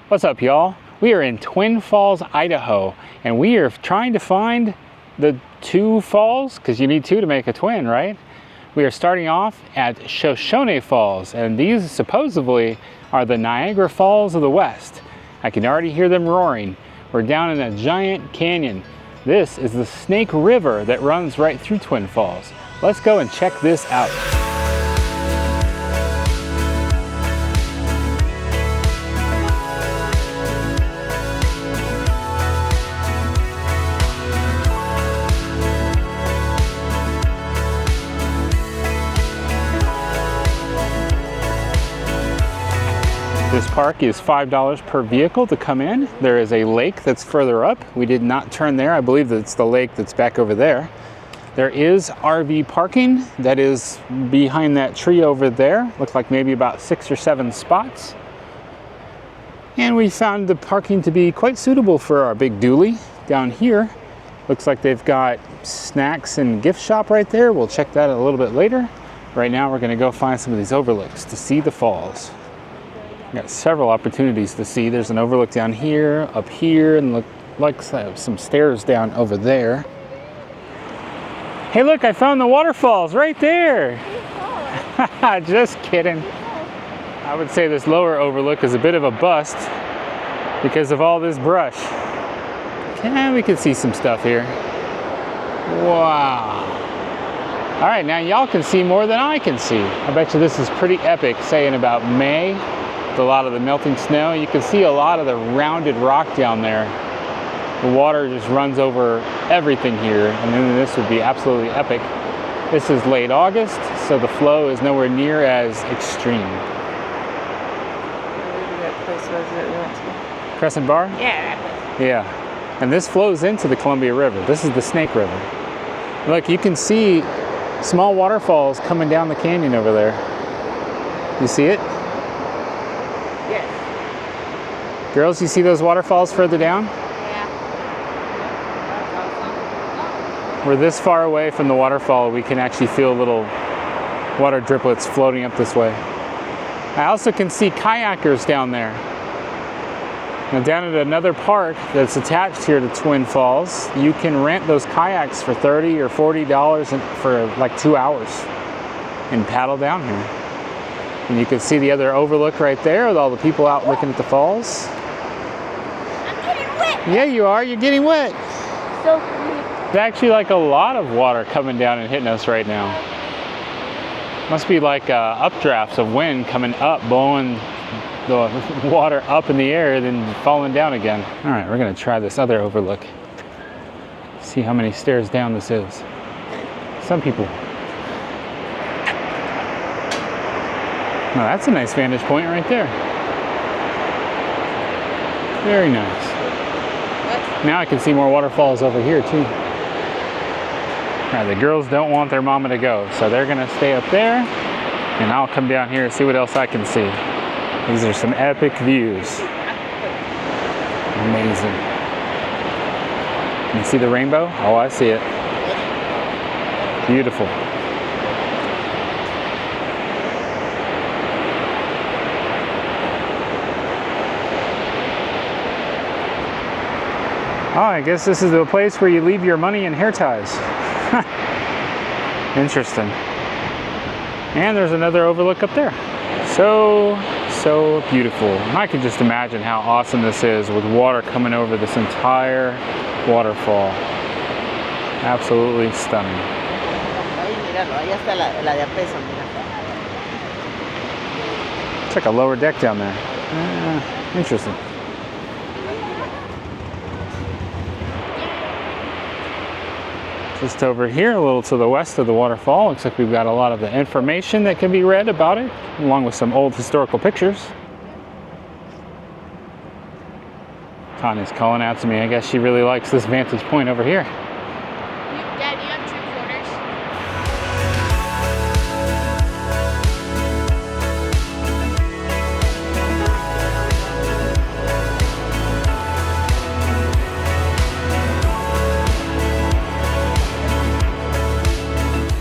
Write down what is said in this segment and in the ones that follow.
What's up, y'all? We are in Twin Falls, Idaho, and we are trying to find the two falls, because you need two to make a twin, right? We are starting off at Shoshone Falls, and these supposedly are the Niagara Falls of the West. I can already hear them roaring. We're down in a giant canyon. This is the Snake River that runs right through Twin Falls. Let's go and check this out. This park is $5 per vehicle to come in. There is a lake that's further up. We did not turn there. I believe that it's the lake that's back over there. There is RV parking that is behind that tree over there. Looks like maybe about 6 or 7 spots. And we found the parking to be quite suitable for our big dually down here. Looks like they've got snacks and gift shop right there. We'll check that a little bit later. Right now we're gonna go find some of these overlooks to see the falls. Got several opportunities to see. There's an overlook down here, up here, and look like some stairs down over there. Hey, look, I found the waterfalls right there. Just kidding. I would say this lower overlook is a bit of a bust because of all this brush. And we can see some stuff here. Wow. All right, now y'all can see more than I can see. I bet you this is pretty epic, say in about May. A lot of the melting snow. You can see a lot of the rounded rock down there. The water just runs over everything here, and then this would be absolutely epic. This is late August, so the flow is nowhere near as extreme. That place was that we went to. Crescent Bar? Yeah, that place. Yeah. And this flows into the Columbia River. This is the Snake River. Look, you can see small waterfalls coming down the canyon over there. You see it? Girls, you see those waterfalls further down? Yeah. We're this far away from the waterfall, we can actually feel little water driplets floating up this way. I also can see kayakers down there. Now down at another park that's attached here to Twin Falls, you can rent those kayaks for $30 or $40 for like 2 hours and paddle down here. And you can see the other overlook right there with all the people out looking at the falls. I'm getting wet. Yeah, you are. You're getting wet. So sweet. There's actually like a lot of water coming down and hitting us right now. Must be like updrafts of wind coming up, blowing the water up in the air, then falling down again. All right, we're gonna try this other overlook. See how many stairs down this is. Some people. Now that's a nice vantage point right there. Very nice. Now I can see more waterfalls over here too. Now the girls don't want their mama to go, so they're gonna stay up there, and I'll come down here and see what else I can see. These are some epic views. Amazing. You see the rainbow? Oh, I see it. Beautiful. Oh, I guess this is the place where you leave your money and hair ties. Interesting. And there's another overlook up there. So beautiful. I can just imagine how awesome this is with water coming over this entire waterfall. Absolutely stunning. It's like a lower deck down there. Interesting. Just over here, a little to the west of the waterfall, looks like we've got a lot of the information that can be read about it, along with some old historical pictures. Tanya's calling out to me. I guess she really likes this vantage point over here. Dad, you have 2 quarters?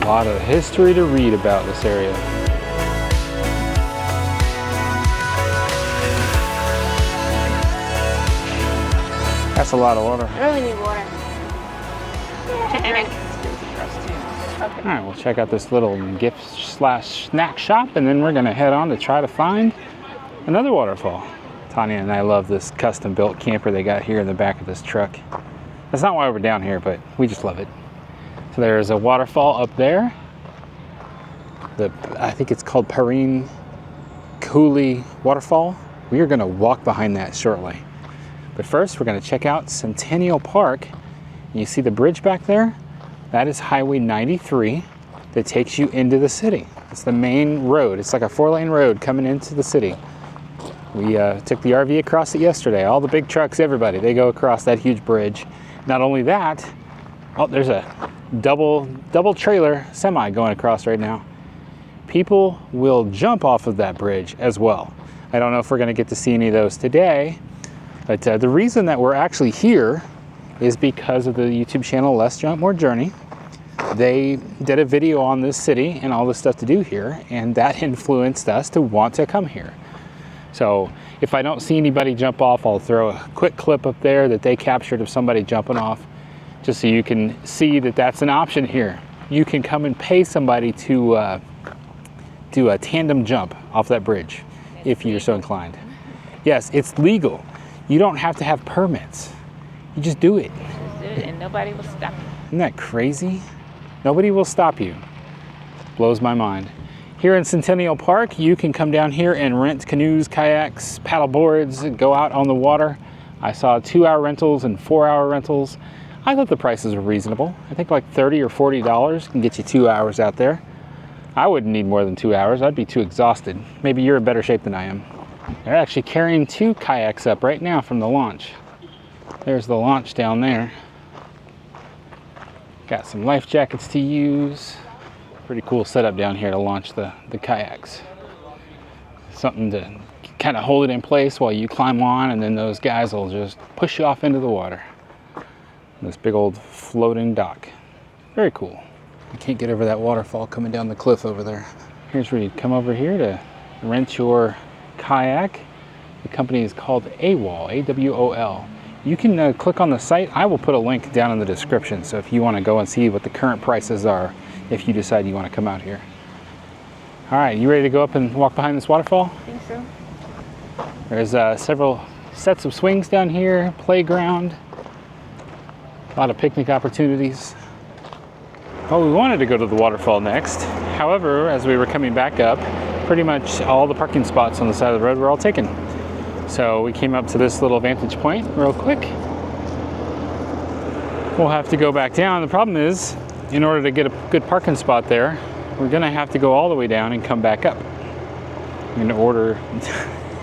A lot of history to read about this area. That's a lot of water. I really need water. All right, we'll check out this little gift/snack shop, and then we're gonna head on to try to find another waterfall. Tanya and I love this custom-built camper they got here in the back of this truck. That's not why we're down here, but we just love it. So there's a waterfall up there. I think it's called Perrine Coulee Waterfall. We are gonna walk behind that shortly. But first, we're gonna check out Centennial Park. You see the bridge back there? That is Highway 93 that takes you into the city. It's the main road. It's like a 4-lane road coming into the city. We took the RV across it yesterday. All the big trucks, everybody, they go across that huge bridge. Not only that, oh, there's a double trailer semi going across right now. People will jump off of that bridge as well. I don't know if we're gonna get to see any of those today, but the reason that we're actually here is because of the YouTube channel Less Jump More Journey. They did a video on this city and all the stuff to do here, and that influenced us to want to come here. So if I don't see anybody jump off, I'll throw a quick clip up there that they captured of somebody jumping off, just so you can see that that's an option here. You can come and pay somebody to do a tandem jump off that bridge if you're so inclined. Yes, it's legal. You don't have to have permits. You just do it. Just do it and nobody will stop you. Isn't that crazy? Nobody will stop you. Blows my mind. Here in Centennial Park, you can come down here and rent canoes, kayaks, paddle boards, go out on the water. I saw 2-hour rentals and 4-hour rentals. I thought the prices were reasonable. I think like $30 or $40 can get you 2 hours out there. I wouldn't need more than 2 hours. I'd be too exhausted. Maybe you're in better shape than I am. They're actually carrying 2 kayaks up right now from the launch. There's the launch down there. Got some life jackets to use. Pretty cool setup down here to launch the kayaks. Something to kind of hold it in place while you climb on, and then those guys will just push you off into the water. This big old floating dock. Very cool. You can't get over that waterfall coming down the cliff over there. Here's where you come over here to rent your kayak. The company is called AWOL, A-W-O-L. You can click on the site. I will put a link down in the description, so if you want to go and see what the current prices are, if you decide you want to come out here. All right, you ready to go up and walk behind this waterfall? I think so. There's several sets of swings down here, playground, a lot of picnic opportunities. Well, we wanted to go to the waterfall next. However, as we were coming back up, pretty much all the parking spots on the side of the road were all taken. So we came up to this little vantage point real quick. We'll have to go back down. The problem is, in order to get a good parking spot there, we're gonna have to go all the way down and come back up in order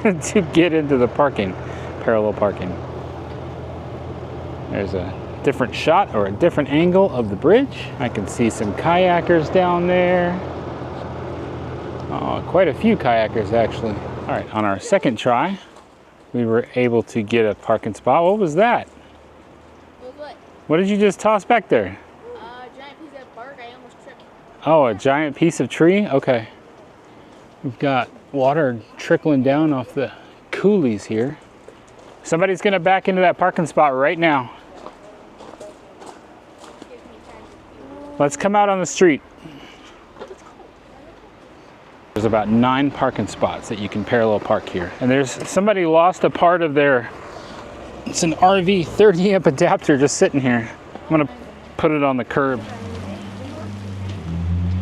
to get into the parking, parallel parking. There's a different shot or a different angle of the bridge. I can see some kayakers down there. Oh, quite a few kayakers actually. All right, on our second try, we were able to get a parking spot. What was that? What? What did you just toss back there? Giant piece of bark. I almost tripped. Oh, a giant piece of tree? Okay. We've got water trickling down off the coulees here. Somebody's gonna back into that parking spot right now. Let's come out on the street. There's about 9 parking spots that you can parallel park here. And there's somebody lost a part of their, it's an RV 30 amp adapter just sitting here. I'm gonna put it on the curb.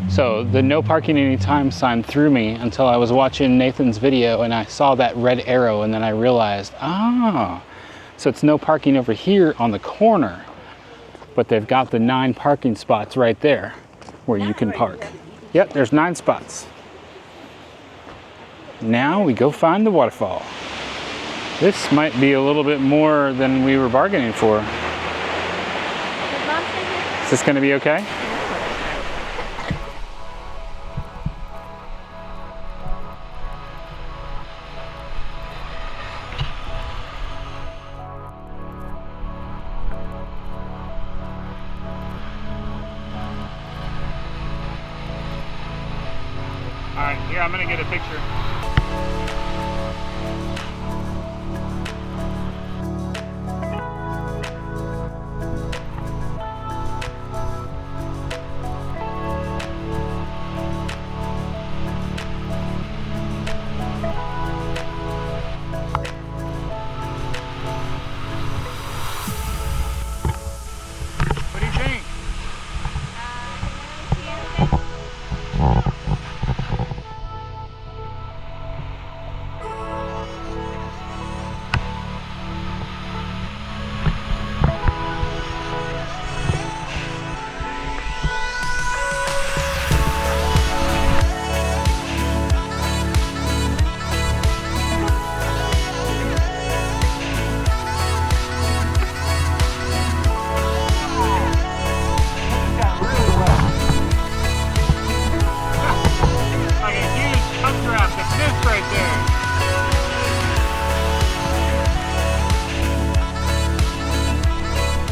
So the no parking anytime sign threw me until I was watching Nathan's video and I saw that red arrow, and then I realized, so it's no parking over here on the corner, but they've got the 9 parking spots right there where you can park. Yep, there's 9 spots. Now we go find the waterfall. This might be a little bit more than we were bargaining for. Is this gonna be okay? All right, here, I'm gonna get a picture.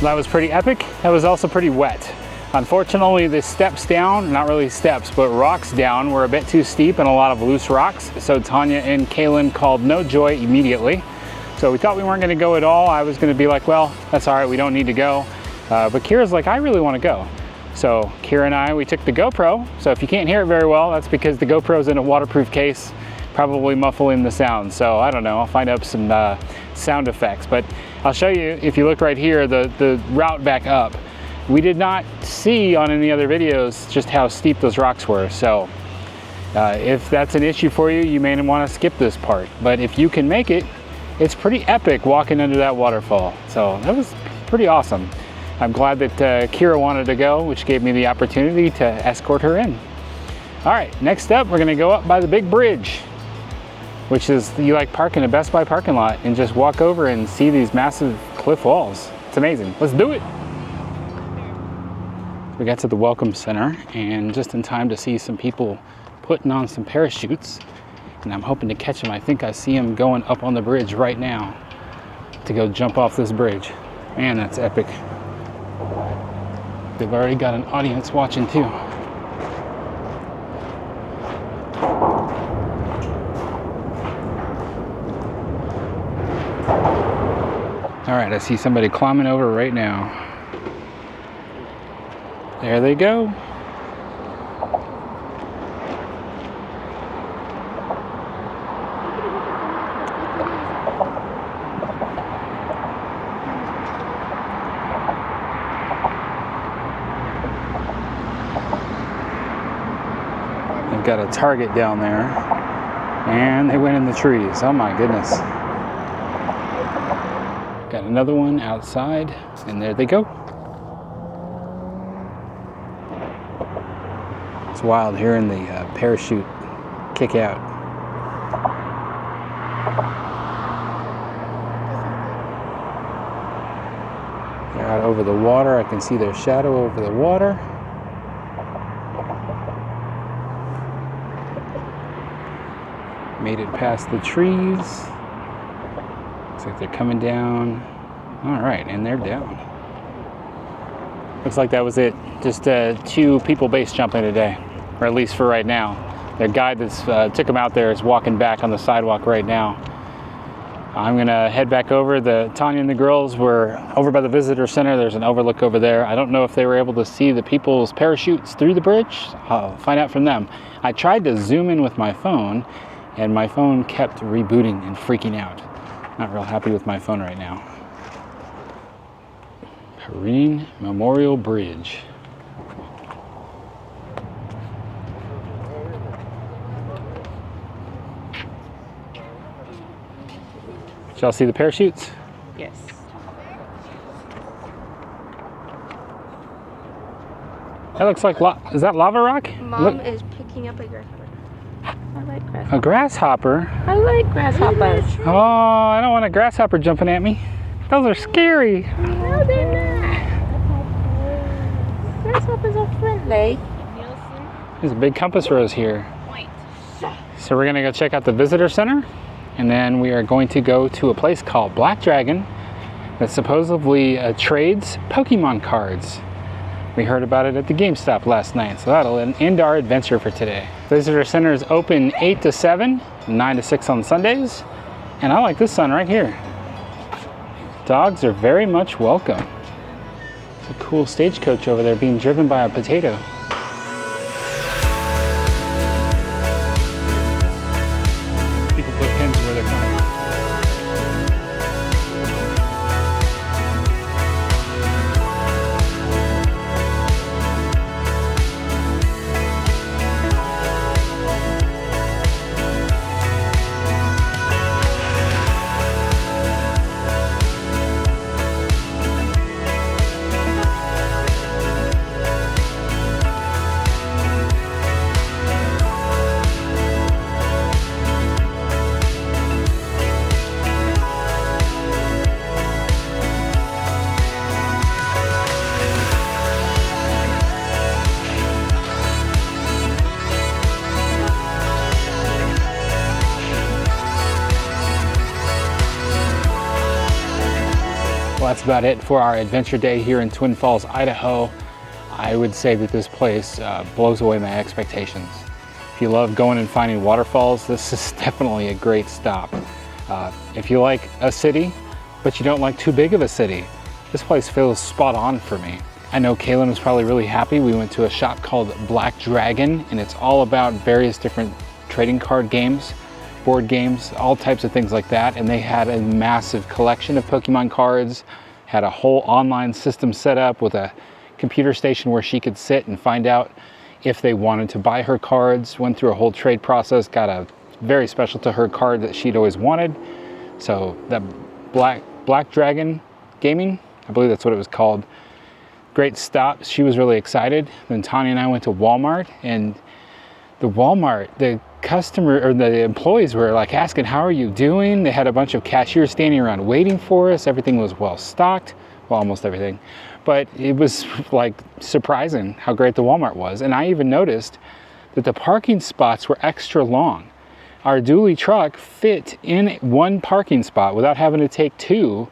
That was pretty epic. That was also pretty wet. Unfortunately, the steps down, not really steps, but rocks down were a bit too steep and a lot of loose rocks. So Tanya and Kaylin called no joy immediately. So we thought we weren't gonna go at all. I was gonna be like, well, that's all right, we don't need to go. But Kira's like, I really wanna go. So Kira and I, we took the GoPro. So if you can't hear it very well, that's because the GoPro's in a waterproof case, probably muffling the sound. So I don't know, I'll find out some sound effects. But I'll show you, if you look right here, the route back up. We did not see on any other videos just how steep those rocks were. So if that's an issue for you, you may want to skip this part. But if you can make it, it's pretty epic walking under that waterfall. So that was pretty awesome. I'm glad that Kira wanted to go, which gave me the opportunity to escort her in. All right, next up, we're gonna go up by the big bridge, which is, you like park in a Best Buy parking lot and just walk over and see these massive cliff walls. It's amazing. Let's do it. We got to the Welcome Center and just in time to see some people putting on some parachutes, and I'm hoping to catch them. I think I see them going up on the bridge right now to go jump off this bridge. Man, that's epic. They've already got an audience watching too. All right, I see somebody climbing over right now. There they go. They've got a target down there, and they went in the trees. Oh my goodness. Got another one outside, and there they go. It's wild hearing the parachute kick out. They're out over the water. I can see their shadow over the water. Made it past the trees. Looks like they're coming down. All right, and they're down. Looks like that was it. Just 2 people base jumping today, or at least for right now. Their guide that's took them out there is walking back on the sidewalk right now. I'm gonna head back over. Tanya and the girls were over by the visitor center. There's an overlook over there. I don't know if they were able to see the people's parachutes through the bridge. I'll find out from them. I tried to zoom in with my phone, and my phone kept rebooting and freaking out. Not real happy with my phone right now. Perrine Memorial Bridge. Did y'all see the parachutes? Yes. That looks like, is that lava rock? Mom is picking up a grasshopper. I like grasshoppers. A grasshopper? I like grasshoppers. Oh, I don't want a grasshopper jumping at me. Those are scary. No, they're not. Grasshoppers are friendly. There's a big compass rose here. So we're gonna go check out the visitor center, and then we are going to go to a place called Black Dragon that supposedly trades Pokemon cards. We heard about it at the GameStop last night, so that'll end our adventure for today. Visitor Center is open 8 to 7, 9 to 6 on Sundays, and I like this sign right here. Dogs are very much welcome. It's a cool stagecoach over there being driven by a potato. People put pins where they're coming. Well, that's about it for our adventure day here in Twin Falls, Idaho. I would say that this place blows away my expectations. If you love going and finding waterfalls, this is definitely a great stop. If you like a city, but you don't like too big of a city, this place feels spot on for me. I know Kaylin was probably really happy. We went to a shop called Black Dragon, and it's all about various different trading card games, board games, all types of things like that. And they had a massive collection of Pokemon cards, had a whole online system set up with a computer station where she could sit and find out if they wanted to buy her cards, went through a whole trade process, got a very special to her card that she'd always wanted. So that Black Dragon Gaming, I believe that's what it was called. Great stop. She was really excited. Then Tanya and I went to Walmart, and the customer or the employees were like asking, how are you doing? They had a bunch of cashiers standing around waiting for us. Everything was well stocked. Well, almost everything. But it was like surprising how great the Walmart was. And I even noticed that the parking spots were extra long. Our dually truck fit in one parking spot without having to take two.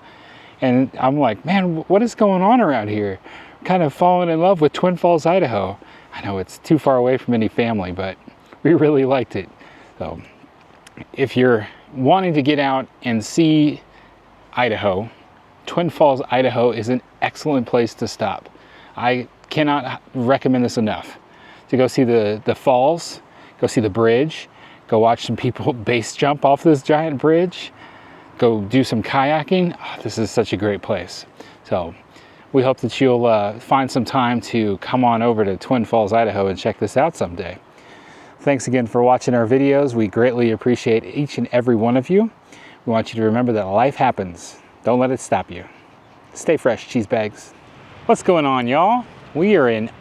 And I'm like, man, what is going on around here? Kind of falling in love with Twin Falls, Idaho. I know it's too far away from any family, but we really liked it. So if you're wanting to get out and see Idaho, Twin Falls, Idaho is an excellent place to stop. I cannot recommend this enough. To go see the falls, go see the bridge, go watch some people base jump off this giant bridge, go do some kayaking. Oh, this is such a great place. So we hope that you'll find some time to come on over to Twin Falls, Idaho and check this out someday. Thanks again for watching our videos. We greatly appreciate each and every one of you. We want you to remember that life happens. Don't let it stop you. Stay fresh, cheese bags. What's going on, y'all? We are in